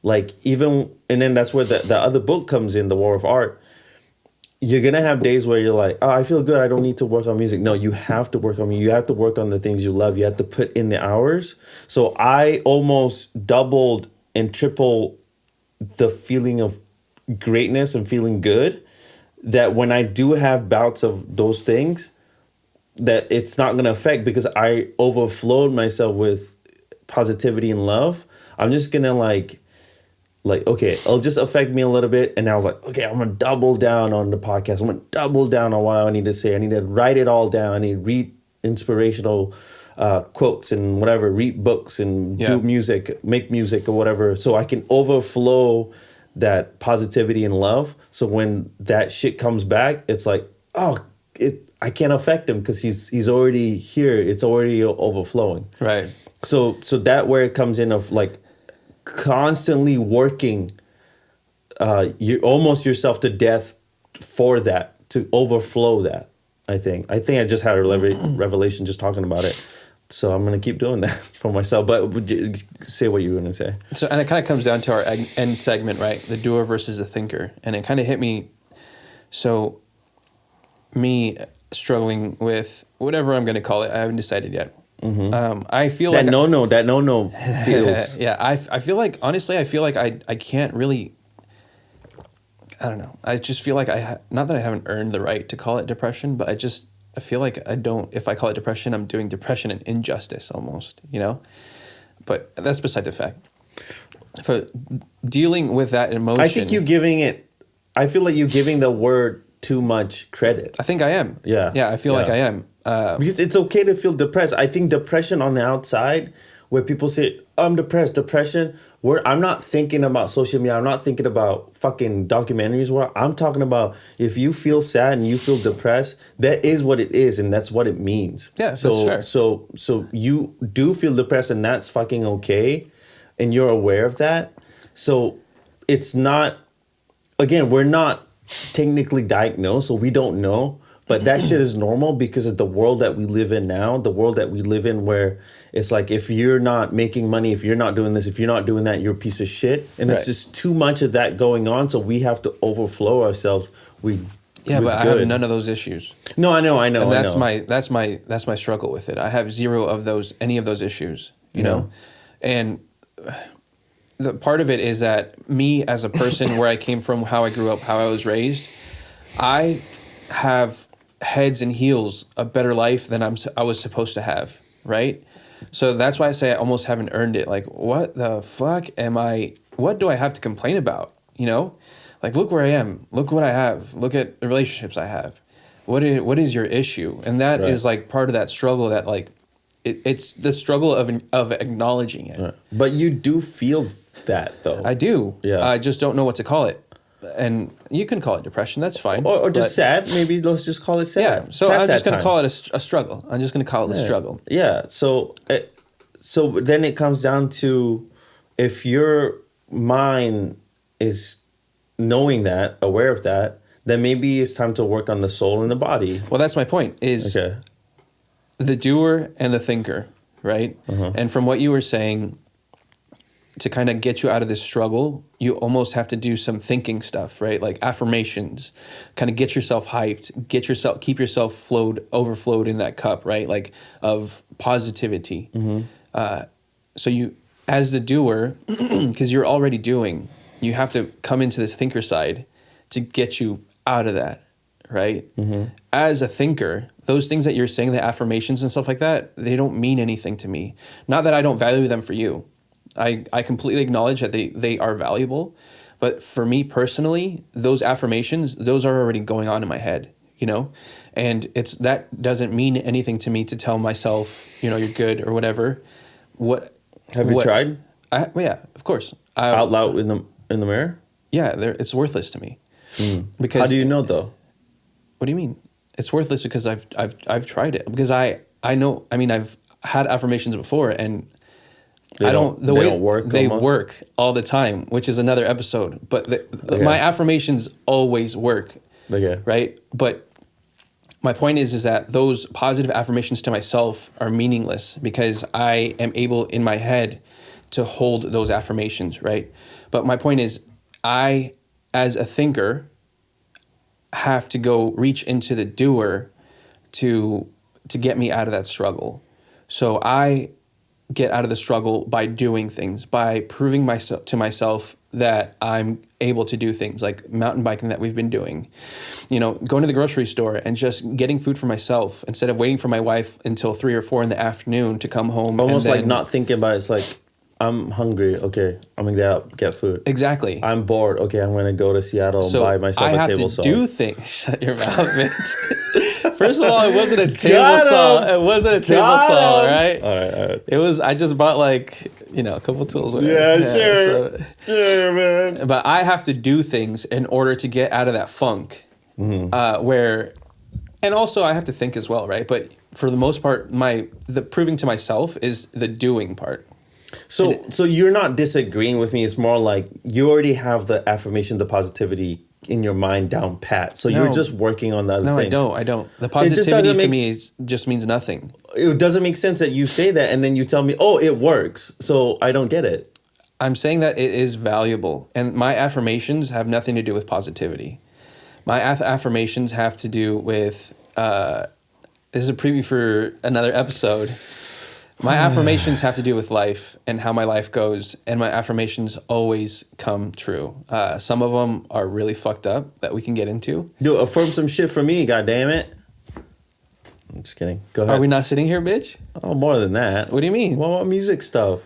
Like, even, and then that's where the other book comes in, The War of Art. You're going to have days where you're like, oh, I feel good, I don't need to work on music. No, you have to work on music. You have to work on the things you love. You have to put in the hours. So I almost doubled and tripled the feeling of greatness and feeling good, that when I do have bouts of those things, that it's not going to affect, because I overflowed myself with positivity and love. I'm just going to like, okay, it'll just affect me a little bit. And I was like, okay, I'm going to double down on the podcast. I'm going to double down on what I need to say. I need to write it all down. I need to read inspirational quotes and whatever, read books and do music, make music or whatever. So I can overflow that positivity and love. So when that shit comes back, it's like, I can't affect him because he's already here. It's already overflowing. Right. So that where it comes in of like constantly working you almost yourself to death for that, to overflow that. I think I just had a revelation just talking about it. So I'm going to keep doing that for myself. But say what you were going to say. So, and it kind of comes down to our end segment, right? The doer versus the thinker. And it kind of hit me. So me struggling with whatever I'm going to call it, I haven't decided yet. Mm-hmm. I feel that like that no feels. Yeah, I feel like, honestly, I feel like I can't really, I don't know. I just feel like not that I haven't earned the right to call it depression, but I feel like I don't, if I call it depression, I'm doing depression an injustice almost, But that's beside the fact. For dealing with that emotion, I think I feel like you're giving the word too much credit. I think I am. Yeah. Yeah, I feel like I am. Because it's okay to feel depressed. I think depression on the outside, where people say, I'm depressed, depression, I'm not thinking about social media. I'm not thinking about fucking documentaries. Where I'm talking about, if you feel sad and you feel depressed, that is what it is, and that's what it means. Yeah, that's fair. So you do feel depressed, and that's fucking okay, and you're aware of that. So it's not, again, we're not technically diagnosed, so we don't know. But that shit is normal because of the world that we live in now, the world that we live in, where it's like, if you're not making money, if you're not doing this, if you're not doing that, you're a piece of shit. And It's just too much of that going on. So we have to overflow ourselves. But I have none of those issues. No, I know. And that's my struggle with it. I have zero of any of those issues, you know? And the part of it is that me as a person, where I came from, how I grew up, how I was raised, I have heads and heels a better life than I was supposed to have, right? So that's why I say I almost haven't earned it. Like, what the fuck what do I have to complain about? Like, look where I am, look what I have, look at the relationships I have. What is your issue? And that is like part of that struggle, that like it's the struggle of acknowledging it. Right. But you do feel that, though. I do. Yeah. I just don't know what to call it. And you can call it depression. That's fine. Or just sad. Maybe let's just call it sad. Yeah. So I'm just going to call it a struggle. I'm just going to call it a struggle. Yeah. So then it comes down to, if your mind is knowing that, aware of that, then maybe it's time to work on the soul and the body. Well, that's my point. Is the doer and the thinker, right? Uh-huh. And from what you were saying, to kind of get you out of this struggle, you almost have to do some thinking stuff, right? Like affirmations, kind of get yourself hyped, keep yourself overflowed in that cup, right? Like of positivity. Mm-hmm. So you, as the doer, because you're already doing, you have to come into this thinker side to get you out of that, right? Mm-hmm. As a thinker, those things that you're saying, the affirmations and stuff like that, they don't mean anything to me. Not that I don't value them for you. I completely acknowledge that they are valuable, But for me personally, those affirmations, those are already going on in my head, you know? And that doesn't mean anything to me to tell myself, you know, you're good or whatever. Have you tried? Well, yeah, of course. Out loud in the mirror? Yeah, it's worthless to me. Because how do you know though? What do you mean? It's worthless because I've tried it. Because I know, I mean, I've had affirmations before, and they don't work. They work all the time, which is another episode. But my affirmations always work. Okay. Right? But my point is that those positive affirmations to myself are meaningless because I am able in my head to hold those affirmations, right? But my point is, I, as a thinker, have to go reach into the doer to get me out of that struggle. So I get out of the struggle by doing things, by proving to myself that I'm able to do things like mountain biking that we've been doing, you know, going to the grocery store and just getting food for myself instead of waiting for my wife until 3 or 4 in the afternoon to come home. Almost like not thinking about it. It's like, I'm hungry. Okay, I'm gonna get out, get food. Exactly. I'm bored. Okay, I'm gonna go to Seattle and buy myself a table saw. I have to do things. Shut your mouth, bitch. First of all, it wasn't a table saw. It wasn't a table saw, right? All right. It was. I just bought like, you know, a couple tools. Whatever. Yeah, sure, man. But I have to do things in order to get out of that funk, and also I have to think as well, right? But for the most part, the proving to myself is the doing part. So you're not disagreeing with me. It's more like you already have the affirmation, the positivity in your mind down pat. So you're just working on the other things. No, I don't. The positivity to me just means nothing. It doesn't make sense that you say that and then you tell me, oh, it works. So I don't get it. I'm saying that it is valuable. And my affirmations have nothing to do with positivity. My affirmations have to do with, this is a preview for another episode. My affirmations have to do with life and how my life goes, and my affirmations always come true. Some of them are really fucked up that we can get into. Dude, affirm some shit for me, goddammit. I'm just kidding. Go ahead. Are we not sitting here, bitch? Oh, more than that. What do you mean? Well, music stuff.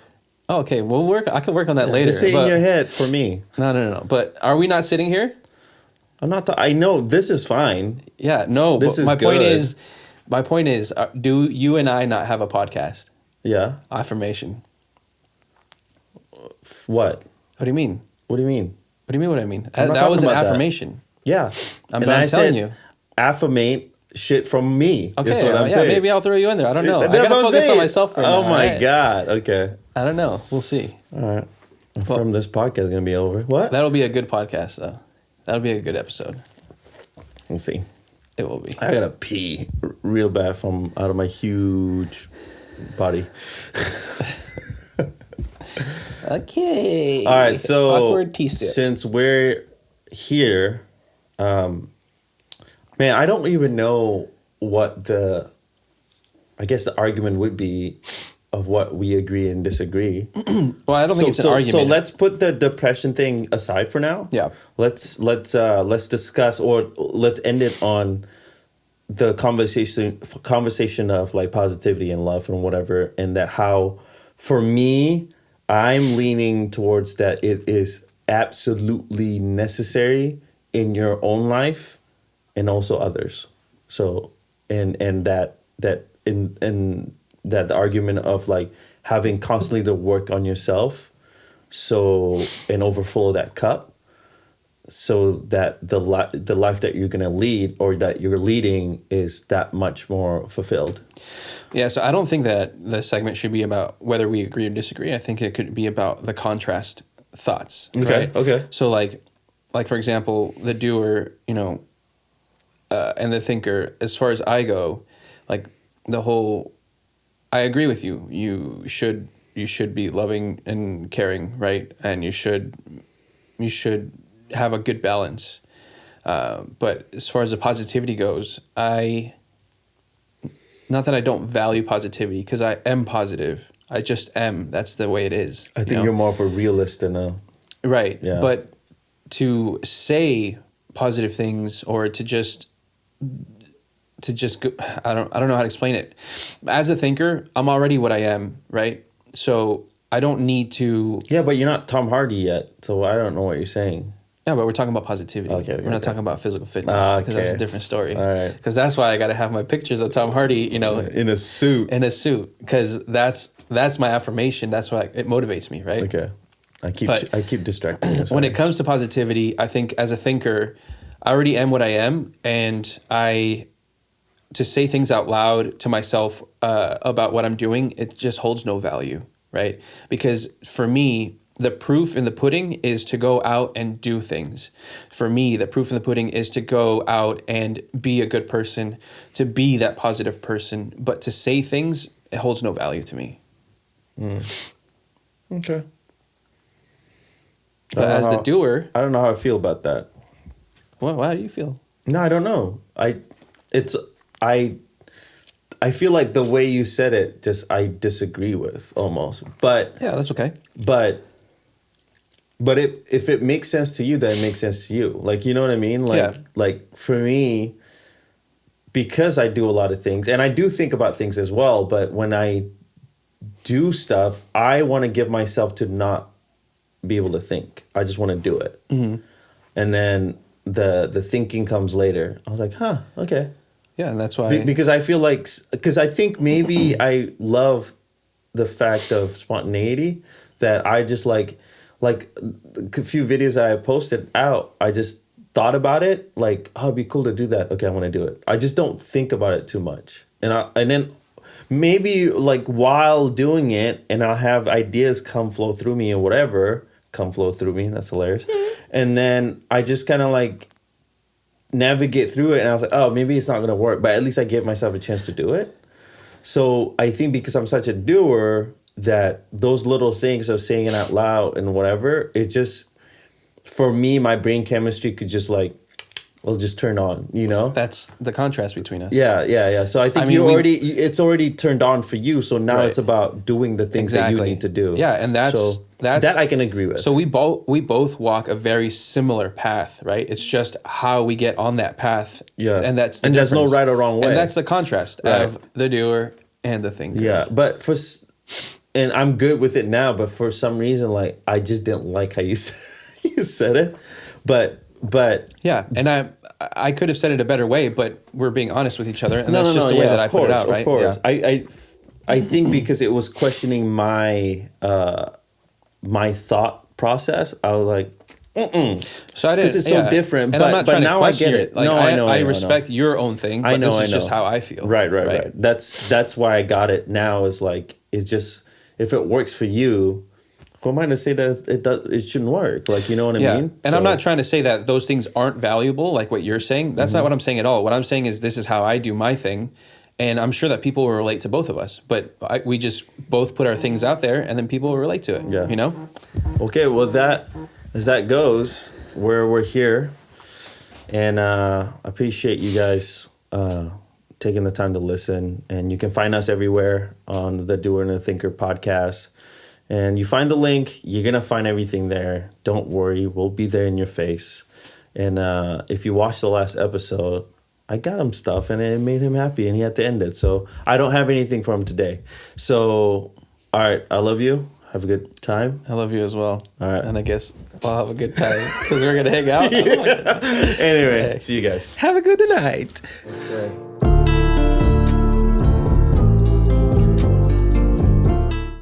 Oh, okay, I can work on that later. Just say in your head for me. No. But are we not sitting here? I'm not. I know this is fine. Yeah, no. This is my good. My point is, do you and I not have a podcast? Yeah. Affirmation. What? What do you mean? What do you mean? What do you mean what I mean? That was an affirmation. That. Yeah. I'm telling you. Affirmate shit from me. Okay, is what I'm saying. Maybe I'll throw you in there. I don't know. That's I gotta what I'm focus saying. on myself right now. Oh my God. Okay. I don't know. We'll see. All right. From this podcast is gonna be over. What? That'll be a good podcast though. That'll be a good episode. We'll see. It will be. I gotta pee real bad from out of my huge body. Okay. All right. So awkward tea-sip. Since we're here, man, I don't even know what the argument would be of what we agree and disagree. Well, I don't think it's an argument. So let's put the depression thing aside for now. Yeah. Let's discuss, or let's end it on the conversation of like positivity and love and whatever, and that how, for me, I'm leaning towards that it is absolutely necessary in your own life and also others. So and that the argument of like having constantly to work on yourself, so and overflow that cup, so that the life that you're going to lead or that you're leading is that much more fulfilled. Yeah, so I don't think that the segment should be about whether we agree or disagree. I think it could be about the contrast thoughts. Okay. Right? Okay. So like for example, the doer, you know, and the thinker. As far as I go, like the whole, I agree with you. You should be loving and caring, right? And you should have a good balance. But as far as the positivity goes, not that I don't value positivity, because I am positive. I just am. That's the way it is. I think you're more of a realist than a... Right. Yeah. But to say positive things or to just go, I don't know how to explain it. As a thinker, I'm already what I am, right? So I don't need to. Yeah, but you're not Tom Hardy yet, so I don't know what you're saying. Yeah, but we're talking about positivity. Okay, we're not okay. talking about physical fitness because that's a different story. All right. Because that's why I got to have my pictures of Tom Hardy, you know, In a suit. Because that's my affirmation. That's why it motivates me, right? Okay. I keep distracting you. When it comes to positivity, I think as a thinker, I already am what I am, and to say things out loud to myself about what I'm doing, it just holds no value, right? Because for me, the proof in the pudding is to go out and do things. For me, the proof in the pudding is to go out and be a good person, to be that positive person. But to say things, it holds no value to me. Okay. But as the doer, I don't know how I feel about that. well, how do you feel? No, I don't know. I feel like the way you said it, just I disagree with almost. But Yeah, that's okay. But if it makes sense to you, then it makes sense to you. Like, you know what I mean? Like for me, because I do a lot of things, and I do think about things as well, but when I do stuff, I want to give myself to not be able to think. I just want to do it. Mm-hmm. And then the thinking comes later. I was like, okay. Yeah, and that's why. Because I feel like, because I think maybe I love the fact of spontaneity, that I just like a few videos I posted out, I just thought about it, like, oh, it'd be cool to do that. Okay, I want to do it. I just don't think about it too much. And then maybe like while doing it, and I'll have ideas flow through me or whatever, flow through me. That's hilarious. And then I just kind of like navigate through it, and I was like, oh, maybe it's not going to work, but at least I gave myself a chance to do it. So I think because I'm such a doer, that those little things of saying it out loud and whatever, it just, for me, my brain chemistry could just like, will just turn on, you know? That's the contrast between us. Yeah. So I think it's already turned on for you. So now It's about doing the things that you need to do. Yeah, and that's that I can agree with. So we both walk a very similar path, right? It's just how we get on that path. Yeah, and that's the and difference. there's no right or wrong way. And that's the contrast of the doer and the thinker. Yeah, but and I'm good with it now. But for some reason, like I just didn't like how you said it, but. Yeah, and I could have said it a better way, but we're being honest with each other, and that's just the way that I put it out, right? Of course, yeah. I think because it was questioning my my thought process, I was like, So I didn't, because it's so different. And I'm not trying to question it. Like, I respect know. your own thing, but this is just how I feel. Right. That's why I got it now. Is like, it's just, if it works for you, who am I to say that it shouldn't work? Like, you know what I mean? And I'm not trying to say that those things aren't valuable, like what you're saying. That's not what I'm saying at all. What I'm saying is this is how I do my thing. And I'm sure that people will relate to both of us. But we just both put our things out there, and then people will relate to it. Yeah. You know? Okay, well, as that goes, we're here. And I appreciate you guys taking the time to listen. And you can find us everywhere on the Doer and the Thinker podcast. And you find the link, you're going to find everything there. Don't worry, we'll be there in your face. And if you watched the last episode, I got him stuff and it made him happy and he had to end it. So I don't have anything for him today. So, all right, I love you. Have a good time. I love you as well. All right. And I guess I'll have a good time because we're going to hang out. Anyway, see you guys. Have a good night. Okay.